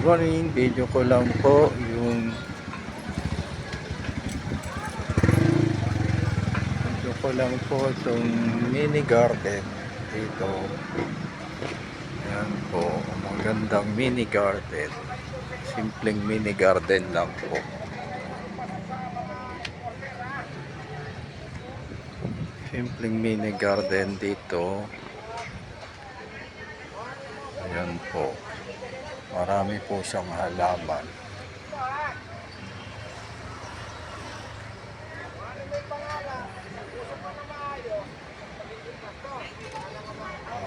morning, video ko lang po yung mini garden dito. Yan po, magandang mini garden. Simpleng mini garden lang po. Simpleng mini garden dito. Ayan po. Marami po siyang halaman.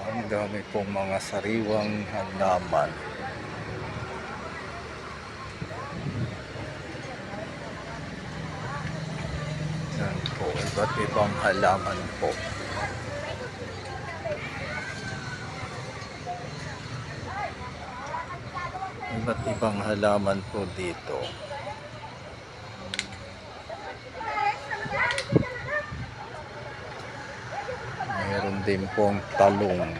Ang dami pong mga sariwang halaman. Yan po, iba't ibang halaman po. Iba't ibang halaman po dito. Mayroon din pong talong.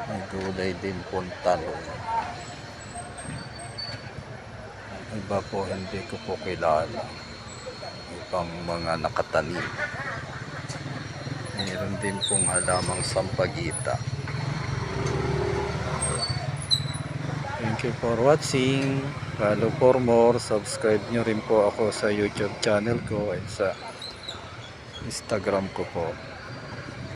May gulay din pong talong. Iba po hindi ko po kilala. Ibang mga nakatanim. Mayroon din pong halamang sampagita. Thank you for watching. Follow for more. Subscribe nyo rin po ako sa YouTube channel ko at sa Instagram ko po.